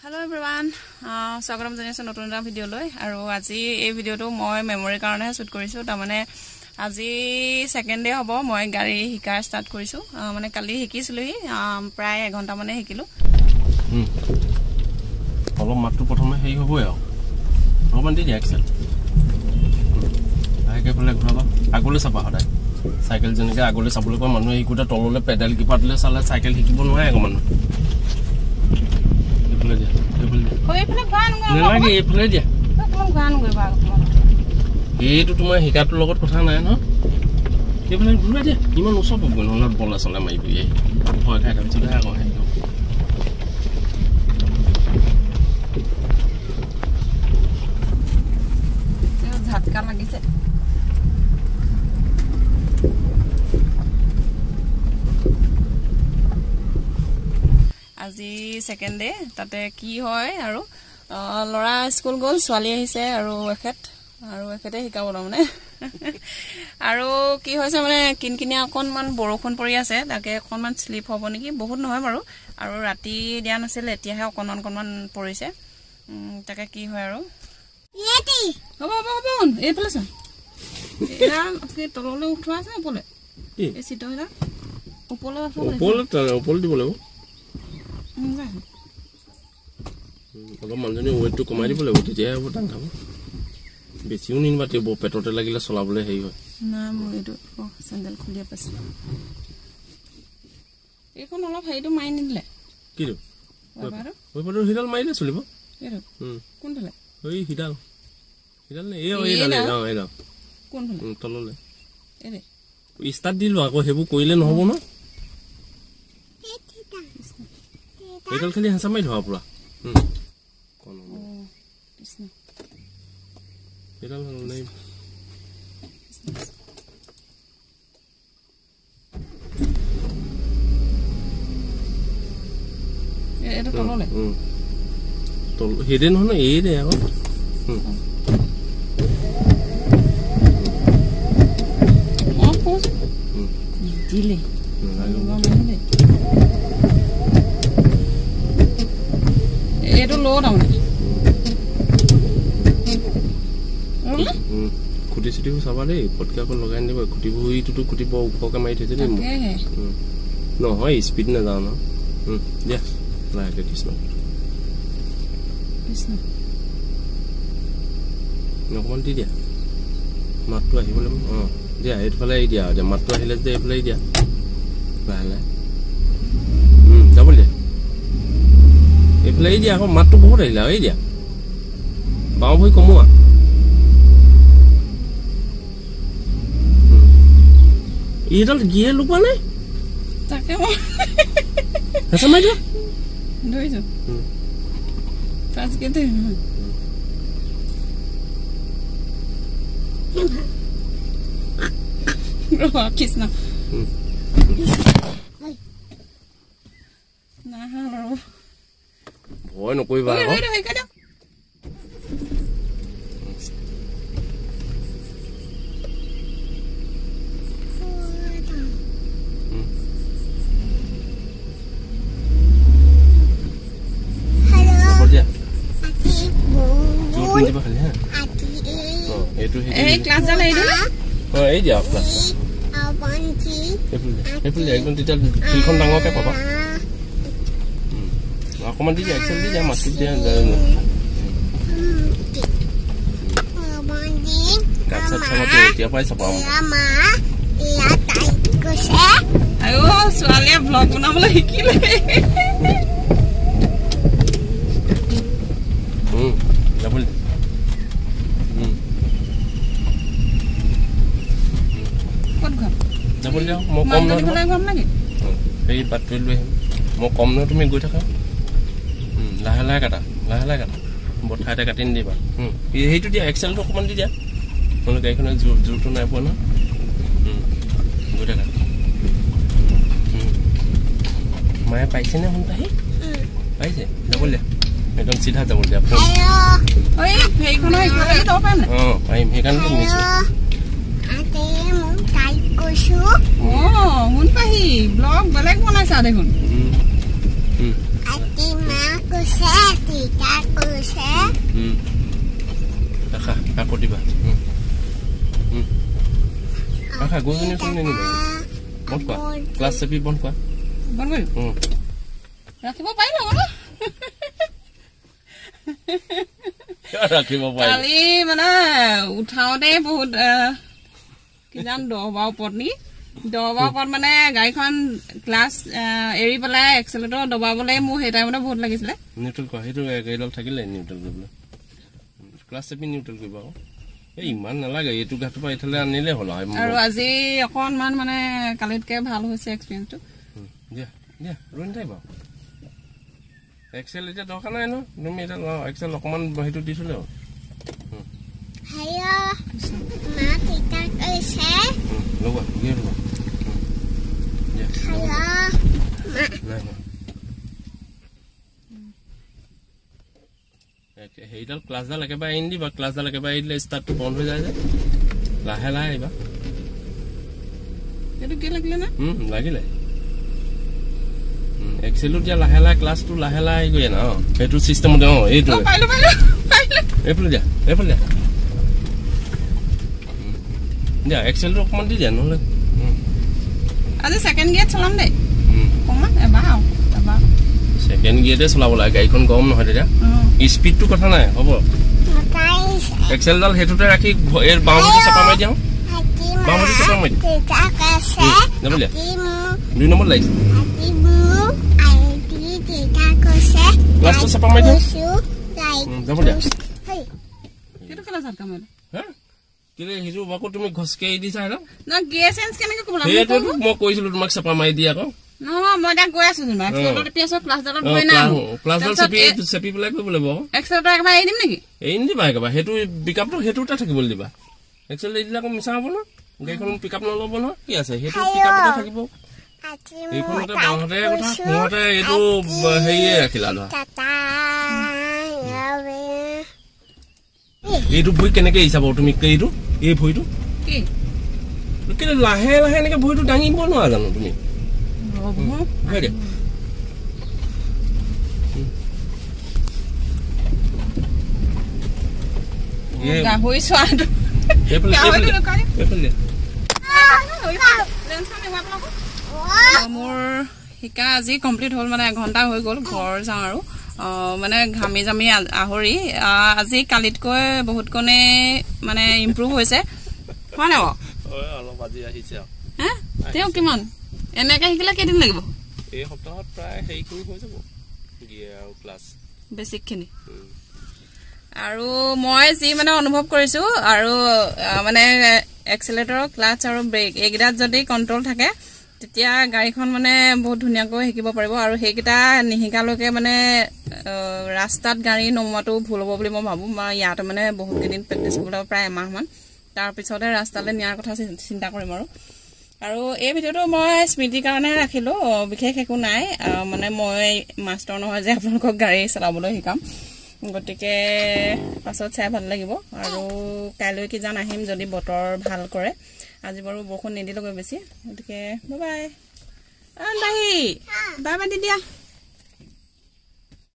Hello everyone, স্বাগতম জনাইছো নতুন এটা ভিডিঅ'লৈ আৰু আজি এই ভিডিঅ'টো মই মেমৰি কাৰণে শুট কৰিছো তাৰ মানে আজি সেকেন্ড ডে হ'ব মই গাড়ী শিকা ষ্টাৰ্ট কৰিছো মানে কালি শিকিছিলোহি প্ৰায় 1 ঘণ্টা মানে শিকিলো অলপ মাত্ৰ প্ৰথমে হেই হ'বই আৰু অকমান দি এক্সেল আগে বলে ঘুৰাবা আগলৈ চাবা হদাই সাইকেল জনকে আগলৈ চাবলৈ কয় মানুহে ইকুটা তললে পেডাল কি পাতলে চালে সাইকেল শিকিব নোৱাৰে আকৌ মানুহ এফালে দিয়া এফালে গান নালাগে এফালে দিয়া কোন গান গাবা এইটো তোমাৰ হিকাটোৰ লগত কথা নাই ন এফালে ঘুৰাই দিয়া ইমান ওচৰ পাব নহলে বল আসলে মাৰিবি ভয় খাই তাৰপিছত আকৌ হেৰি ঝাটকা লাগিছে আজি সেকেন্ড ডে তাতে কি হয় আৰু লৰা স্কুল গল ছোৱালী আহিছে আৰু এখেতে শিকাব মানে আৰু কি হৈছে মানে কিনকিনিয়া অকনমান বৰষুণ পৰি আছে তাকে অকনমান স্লিপ হ'ব নেকি বহুত নহয় বাৰু আৰু ৰাতি দিয়া নাছিল এতিয়াহে অকনমান পৰিছে তাকে কি হয় আৰু Yeti. হ'ব এইফালে চা এৰা কি তললৈ উঠোৱা আছে ওপৰলে এই সিটটা ওপৰলৈ আছে ওপৰলে দিব লাগিব অলপ মানুহজনী ওয়েটটো কমাই দিব লাগিব তেতিয়াহে হ'ব টান খাব বেছিও নিনবা তেব পেটতে লাগিলে চলাবলৈ হেই হয় না মই এইটো চেন্ডেল খুলিয়া পাছিল এইখন অলপ হেইটো মাৰি নিদিলে কিটো ওইপাৰৰ হিডাল মাৰিলে চলিব এইটো কোনফালে ওই হিডাল নে এই না কোনফালে তললে এৰে ষ্টাৰ্ট দিলো আকৌ হেবু কইলে নহব ন এইডাল খালি হাসা মাৰি ধোৱা পুৰা কোন কৃষ্ণ এইডাল নাই এটা তললে তল হেডে নহয় এই দে আকৌ দিলে এইটো লো তাৰমানে খুটি চুটিবোৰ চাবা দেই পটকে আকৌ লগাই দিব খুটিবোৰ ইটোতো খুটিব ওপৰকে মাৰি থৈছে দেই নহয় স্পীড নাযাওঁ ন দিয়া লাহে কৃষ্ণ অকমান দি দিয়া মাতটো আহিবলৈ দিয়া এইফালে আহি দিয়া মাতটো আহিলে যে এইফালে দিয়া লাহে লাহে যাব দিয়া এইফালে আহি দিয়া আকৌ মাতটো বহুত আহিলে এই দিয়া বাওঁ ভৰি কমোৱা এইডাল গিয়ে লুকুৱা নাই তাকে হেঁচা মাৰি দিয়া ধৰিছো পাঁচ কেটে কৃষ্ণ ভয় নকৰিবা আকৌ এই দিয়া একদম তেতিয়া ফিল্ডখন ডাঙৰকে পাবা অকমান দি দিয়া এক্সেল দি দিয়া মাছটো দিয়া গাছ চাপ চাবতে এতিয়া পাই চাবা ছোৱালীয়ে ব্লগ বনাবলৈ শিকিলে যাবলৈ যাবলৈ যাওঁ মই কম নহয় সেই বাটটো লৈ আহিম মই কম নহয় তুমি গৈ থাকা লাহে লাহে কাটা বঠাইতে কাটি নিদিবা সেইটো দিয়া এক্সেলটো অকণমান দি দিয়া নহ'লে গাড়ীখনে জোৰটো নাই পোৱা ন গৈ থাকা মায়ে পাইছেনে শুন পাইছে যাবলৈ দিয়া একদম চিধা যাবলৈ দিয়া পাৰিম সেইকাৰণে নিছোঁ শুন পাহি ব্লগ বেলেগ বনাইছা দেখোন Ati ma কৈছে Rakha, aku diba. Rakha, go ni suni ni. Bon quoi? Class se bi bon quoi? Bon oui. Rakhibo pailo bolo. Rakhibo pailo. Kali mana uthaote bahut kijan doba upor ni. Doba upor mane gaikhon class eri pala accelerator doba bole mu he time bahut lagisile. Neutral ko hetu gaidol thakile neutral gobla. Class se bi neutral koiba. এই ইমান নালাগে এটু ঘাট পা ইথালে আনিলে হল আৰু আজি অকনমান মানে কালিতকে ভাল হৈছে এক্সপেৰিয়েন্সটো দিয়া দিয়া ৰন যাইবা এক্সেল এটা দৰকাৰ নাই ন তুমি এটা এক্সেল অকমান বহিটো দিছলে হাইয়া মা টিকা কৈছে লগা গিয়ে লগা হাইয়া নাই না হেইডাল ক্লাছডাল একেবাৰে এন দিবা ক্লাছডাল একেবাৰে এৰিলে ষ্টাৰ্টটো বন্ধ হৈ যায় যে লাহে লাহে আহিবা এইটো কি লাগিলে না লাগিলে এক্সেলো দিয়া লাহে লাহে ক্লাছটো লাহে লাহে গৈ না সেইটো চিষ্টেমতে এইটো পাইলো এইফালে দিয়া দিয়া এক্সেলটো অকমান দি দিয়া নহ'লে আজি সেকেন্ড গিয়াৰ চলাম দে কমা এবাৰ সেকেন্ড গিয়াৰতে চলাব লাগে গাড়ীখন গৰম নহয় তেতিয়া স্পীডটো কথা নাই হ'ব এক্সেলডাল হেতুতে ৰাখি এৰ বাউন্ডাৰী চাপা মাৰি দিওঁ বাউন্ডাৰী চাপা মাৰি যাবলিয়া 2 নম্বৰ লাগিছে ক্লাছটো চাপা মাৰি দিওঁ যাবলিয়া কেটো ক্লাছ আৰ কামলে হা কিলে হিৰো বাকো তুমি ঘসকে দিছা না না গিয়াৰ চেঞ্জ কেনেকে কবলা সেইটো মই কৈছিলো তোমাক চাপা মাৰি দিয়া আকৌ No, মই দা গৈ আছো না এক্সেলটো পিছৰ ক্লাছ ডালত গৈ না ক্লাছডাল চেপি পেলাই কৰিব লাগিব এক্সেলটো একবাৰ এৰি দিম নেকি এৰি দিবা একবাৰ হেতু পিকআপটো হেতুটা থাকিবলৈ দিবা এক্সেল এৰি দিলে আকৌ মিছা হ'ব না গাড়ীখন পিকআপ নল'ব না কি আছে হেতু পিকআপতে থাকিব এইখনতে বাহতে কথা সিহঁতে এইটো হেৰিয়ে ৰাখিলা ধৰা এইটো ভৰি কেনেকে হিচাপ তুমি এইটো এই ভৰিটো কি কেলে লাহে লাহে এনেকে ভৰিটো দাঙিব নোৱাৰা জানো তুমি Ready? গাহৰি সোৱাটো মোৰ শিকা আজি কমপ্লিট হ'ল মানে এঘণ্টা হৈ গ'ল ঘৰ যাওঁ আৰু মানে ঘামি জামি আহৰি আজি কালিতকৈ বহুত কণে মানে ইম্প্ৰুভ হৈছে হয় নাই অলপ আজি আহিছে তেওঁ কিমান এনেকে শিকিলে কেইদিন লাগিব এই সপ্তাহত প্ৰায় হেইখিনি হৈ যাব গিয়াৰ আৰু ক্লাছ বেছিকখিনি আৰু মই যি মানে অনুভৱ কৰিছো আৰু মানে এক্সেলেটৰ ক্লাছ আৰু ব্ৰেক এইকেইটাত যদি কণ্ট্ৰল থাকে তেতিয়া গাড়ীখন মানে বহুত ধুনীয়াকৈ শিকিব পাৰিব আৰু সেইকেইটা নিশিকালৈকে মানে ৰাস্তাত গাড়ী নমোৱাটো ভুল হ'ব বুলি মই ভাবোঁ মই ইয়াত মানে বহুত কেইদিন প্ৰেক্টিছ কৰিবলৈ প্ৰায় এমাহমান তাৰপিছতে ৰাস্তালৈ নিয়াৰ কথা চিন্তা কৰিম আৰু এই ভিডিঅ'টো মই স্মৃতিৰ কাৰণে ৰাখিলোঁ বিশেষ একো নাই মানে মই মাষ্টাৰ নহয় যে আপোনালোকক গাড়ী চলাবলৈ শিকাম গতিকে পাছত চাই ভাল লাগিব আৰু কাইলৈ কি জান আহিম যদি বতৰ ভাল কৰে আজি বাৰু বৰষুণ নিদিলেগৈ বেছি গতিকে বাই বাই বাই বাই দিয়া